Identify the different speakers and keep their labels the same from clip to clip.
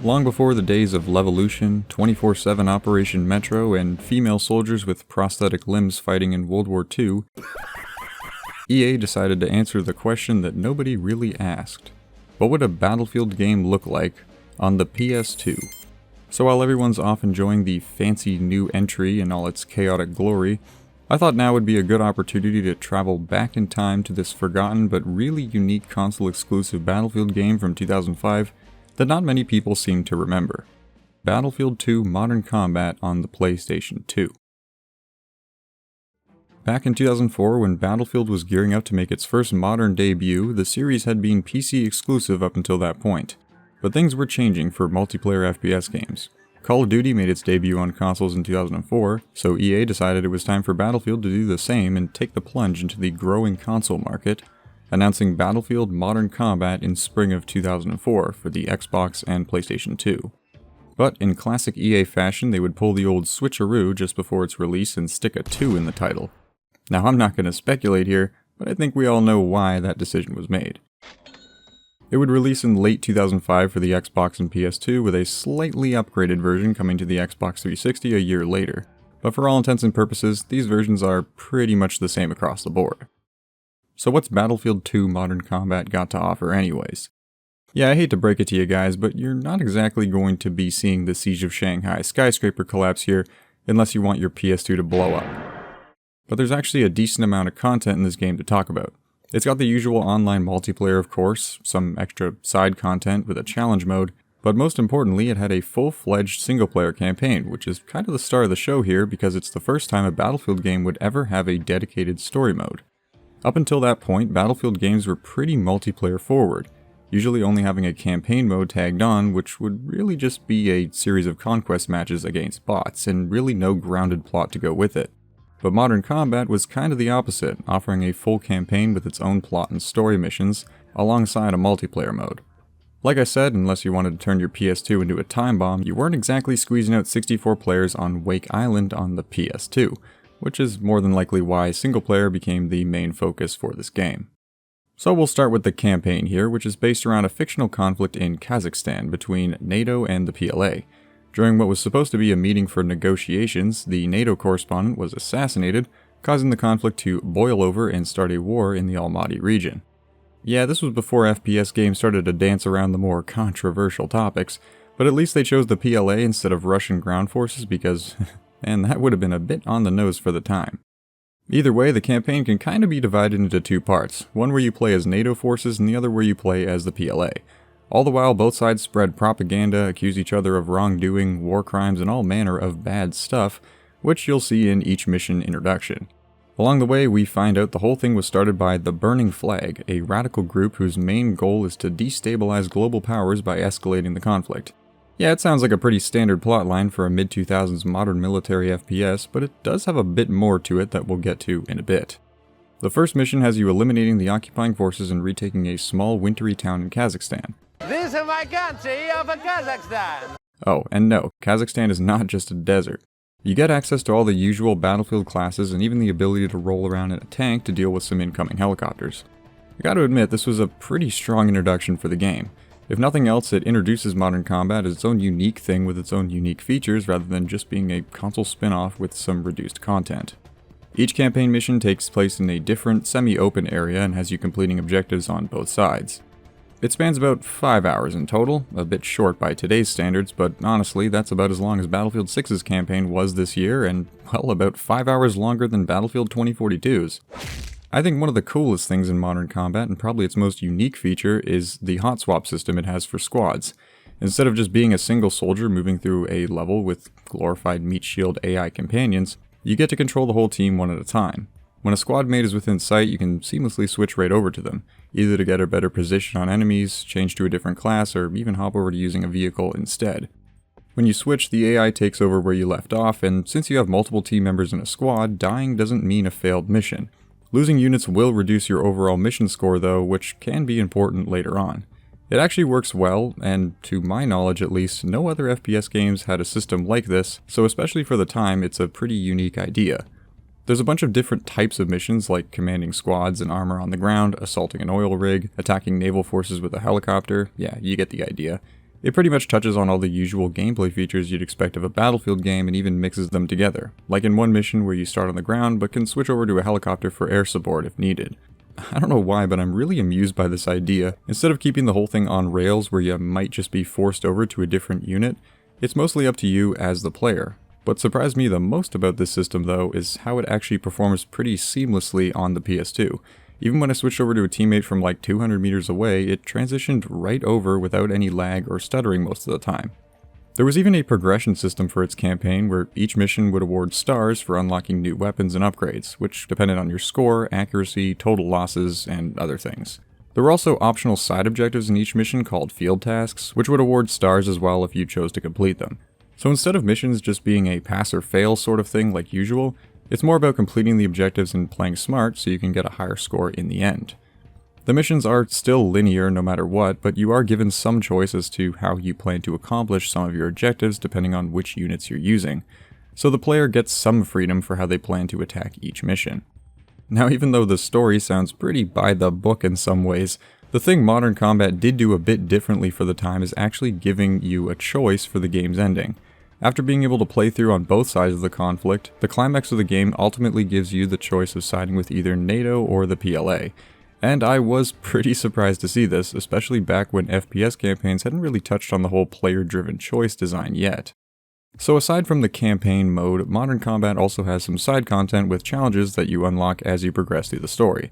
Speaker 1: Long before the days of Levolution, 24/7 Operation Metro, and female soldiers with prosthetic limbs fighting in World War II, EA decided to answer the question that nobody really asked. What would a Battlefield game look like on the PS2? So while everyone's off enjoying the fancy new entry in all its chaotic glory, I thought now would be a good opportunity to travel back in time to this forgotten but really unique console-exclusive Battlefield game from 2005 that not many people seem to remember. Battlefield 2 Modern Combat on the PlayStation 2. Back in 2004, when Battlefield was gearing up to make its first modern debut, the series had been PC exclusive up until that point. But things were changing for multiplayer FPS games. Call of Duty made its debut on consoles in 2004, so EA decided it was time for Battlefield to do the same and take the plunge into the growing console market, announcing Battlefield Modern Combat in spring of 2004 for the Xbox and PlayStation 2. But in classic EA fashion, they would pull the old switcheroo just before its release and stick a 2 in the title. Now I'm not going to speculate here, but I think we all know why that decision was made. It would release in late 2005 for the Xbox and PS2 with a slightly upgraded version coming to the Xbox 360 a year later. But for all intents and purposes, these versions are pretty much the same across the board. So what's Battlefield 2 Modern Combat got to offer anyways? Yeah, I hate to break it to you guys, but you're not exactly going to be seeing the Siege of Shanghai skyscraper collapse here unless you want your PS2 to blow up. But there's actually a decent amount of content in this game to talk about. It's got the usual online multiplayer, of course, some extra side content with a challenge mode, but most importantly it had a full-fledged single-player campaign, which is kind of the star of the show here because it's the first time a Battlefield game would ever have a dedicated story mode. Up until that point, Battlefield games were pretty multiplayer forward, usually only having a campaign mode tagged on, which would really just be a series of conquest matches against bots, and really no grounded plot to go with it. But Modern Combat was kind of the opposite, offering a full campaign with its own plot and story missions, alongside a multiplayer mode. Like I said, unless you wanted to turn your PS2 into a time bomb, you weren't exactly squeezing out 64 players on Wake Island on the PS2, which is more than likely why single player became the main focus for this game. So we'll start with the campaign here, which is based around a fictional conflict in Kazakhstan between NATO and the PLA. During what was supposed to be a meeting for negotiations, the NATO correspondent was assassinated, causing the conflict to boil over and start a war in the Almaty region. Yeah, this was before FPS games started to dance around the more controversial topics, but at least they chose the PLA instead of Russian ground forces because, man, that would have been a bit on the nose for the time. Either way, the campaign can kind of be divided into two parts, one where you play as NATO forces and the other where you play as the PLA. All the while, both sides spread propaganda, accuse each other of wrongdoing, war crimes, and all manner of bad stuff, which you'll see in each mission introduction. Along the way, we find out the whole thing was started by the Burning Flag, a radical group whose main goal is to destabilize global powers by escalating the conflict. Yeah, it sounds like a pretty standard plotline for a mid-2000s modern military FPS, but it does have a bit more to it that we'll get to in a bit. The first mission has you eliminating the occupying forces and retaking a small wintry town in Kazakhstan.
Speaker 2: This is my country of Kazakhstan!
Speaker 1: Oh, and no, Kazakhstan is not just a desert. You get access to all the usual Battlefield classes and even the ability to roll around in a tank to deal with some incoming helicopters. I gotta admit, this was a pretty strong introduction for the game. If nothing else, it introduces Modern Combat as its own unique thing with its own unique features rather than just being a console spin-off with some reduced content. Each campaign mission takes place in a different, semi-open area and has you completing objectives on both sides. It spans about 5 hours in total, a bit short by today's standards, but honestly, that's about as long as Battlefield 6's campaign was this year, and, well, about 5 hours longer than Battlefield 2042's. I think one of the coolest things in Modern Combat, and probably its most unique feature, is the hot swap system it has for squads. Instead of just being a single soldier moving through a level with glorified meat shield AI companions, you get to control the whole team one at a time. When a squad mate is within sight, you can seamlessly switch right over to them, either to get a better position on enemies, change to a different class, or even hop over to using a vehicle instead. When you switch, the AI takes over where you left off, and since you have multiple team members in a squad, dying doesn't mean a failed mission. Losing units will reduce your overall mission score though, which can be important later on. It actually works well, and to my knowledge at least, no other FPS games had a system like this, so especially for the time, it's a pretty unique idea. There's a bunch of different types of missions like commanding squads and armor on the ground, assaulting an oil rig, attacking naval forces with a helicopter, yeah, you get the idea. It pretty much touches on all the usual gameplay features you'd expect of a Battlefield game and even mixes them together, like in one mission where you start on the ground but can switch over to a helicopter for air support if needed. I don't know why, but I'm really amused by this idea. Instead of keeping the whole thing on rails where you might just be forced over to a different unit, it's mostly up to you as the player. What surprised me the most about this system though is how it actually performs pretty seamlessly on the PS2. Even when I switched over to a teammate from like 200 meters away, it transitioned right over without any lag or stuttering most of the time. There was even a progression system for its campaign where each mission would award stars for unlocking new weapons and upgrades, which depended on your score, accuracy, total losses, and other things. There were also optional side objectives in each mission called field tasks, which would award stars as well if you chose to complete them. So instead of missions just being a pass or fail sort of thing like usual, it's more about completing the objectives and playing smart so you can get a higher score in the end. The missions are still linear no matter what, but you are given some choice as to how you plan to accomplish some of your objectives depending on which units you're using, so the player gets some freedom for how they plan to attack each mission. Now, even though the story sounds pretty by the book in some ways, the thing Modern Combat did do a bit differently for the time is actually giving you a choice for the game's ending. After being able to play through on both sides of the conflict, the climax of the game ultimately gives you the choice of siding with either NATO or the PLA. And I was pretty surprised to see this, especially back when FPS campaigns hadn't really touched on the whole player-driven choice design yet. So aside from the campaign mode, Modern Combat also has some side content with challenges that you unlock as you progress through the story.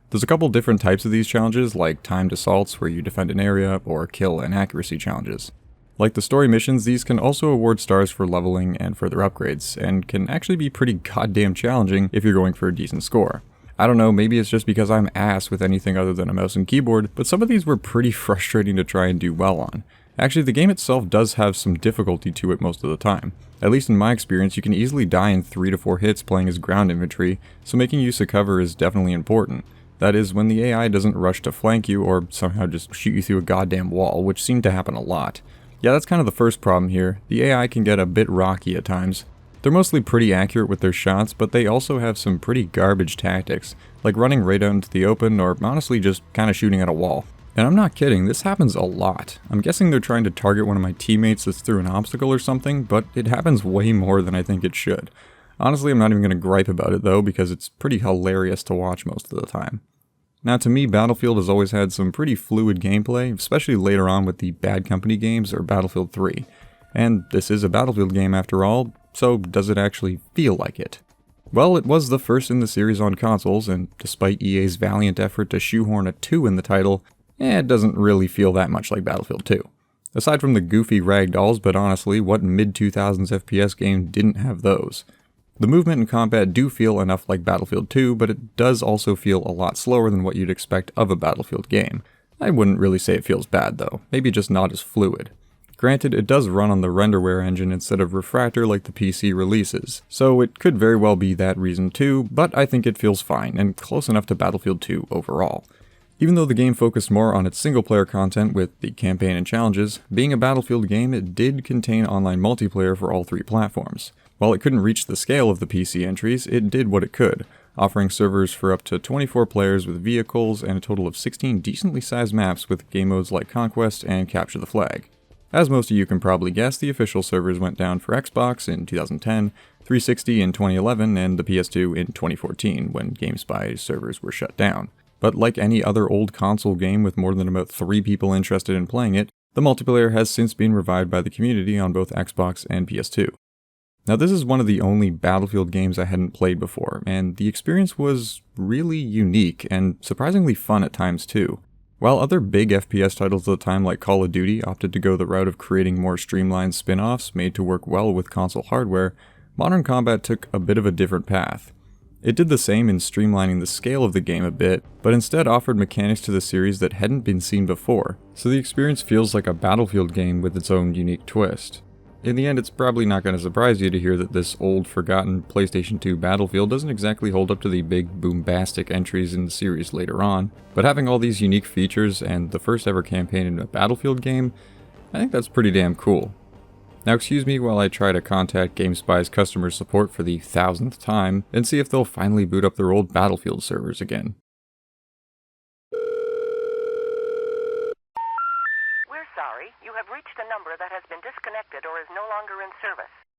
Speaker 1: There's a couple different types of these challenges, like timed assaults where you defend an area, or kill and accuracy challenges. Like the story missions, these can also award stars for leveling and further upgrades, and can actually be pretty goddamn challenging if you're going for a decent score. I don't know, maybe it's just because I'm ass with anything other than a mouse and keyboard, but some of these were pretty frustrating to try and do well on. Actually, the game itself does have some difficulty to it most of the time. At least in my experience, you can easily die in 3 to 4 hits playing as ground infantry, so making use of cover is definitely important. That is, when the AI doesn't rush to flank you or somehow just shoot you through a goddamn wall, which seemed to happen a lot. Yeah, that's kind of the first problem here. The AI can get a bit rocky at times. They're mostly pretty accurate with their shots, but they also have some pretty garbage tactics, like running right out into the open or honestly just kind of shooting at a wall. And I'm not kidding, this happens a lot. I'm guessing they're trying to target one of my teammates that's through an obstacle or something, but it happens way more than I think it should. Honestly, I'm not even going to gripe about it though, because it's pretty hilarious to watch most of the time. Now, to me, Battlefield has always had some pretty fluid gameplay, especially later on with the Bad Company games or Battlefield 3. And this is a Battlefield game after all, so does it actually feel like it? Well, it was the first in the series on consoles, and despite EA's valiant effort to shoehorn a 2 in the title, it doesn't really feel that much like Battlefield 2. Aside from the goofy ragdolls, but honestly, what mid-2000s FPS game didn't have those? The movement and combat do feel enough like Battlefield 2, but it does also feel a lot slower than what you'd expect of a Battlefield game. I wouldn't really say it feels bad though, maybe just not as fluid. Granted, it does run on the renderware engine instead of Refractor like the PC releases, so it could very well be that reason too, but I think it feels fine, and close enough to Battlefield 2 overall. Even though the game focused more on its single-player content with the campaign and challenges, being a Battlefield game, it did contain online multiplayer for all 3 platforms. While it couldn't reach the scale of the PC entries, it did what it could, offering servers for up to 24 players with vehicles and a total of 16 decently sized maps with game modes like Conquest and Capture the Flag. As most of you can probably guess, the official servers went down for Xbox in 2010, 360 in 2011, and the PS2 in 2014 when GameSpy servers were shut down. But like any other old console game with more than about 3 people interested in playing it, the multiplayer has since been revived by the community on both Xbox and PS2. Now, this is one of the only Battlefield games I hadn't played before, and the experience was really unique and surprisingly fun at times too. While other big FPS titles at the time like Call of Duty opted to go the route of creating more streamlined spin-offs made to work well with console hardware, Modern Combat took a bit of a different path. It did the same in streamlining the scale of the game a bit, but instead offered mechanics to the series that hadn't been seen before, so the experience feels like a Battlefield game with its own unique twist. In the end, it's probably not going to surprise you to hear that this old, forgotten PlayStation 2 Battlefield doesn't exactly hold up to the big, bombastic entries in the series later on, but having all these unique features and the first ever campaign in a Battlefield game, I think that's pretty damn cool. Now excuse me while I try to contact GameSpy's customer support for the 1000th time and see if they'll finally boot up their old Battlefield servers again.
Speaker 3: We're sorry, you have reached a hotspot has been disconnected or is no longer in service.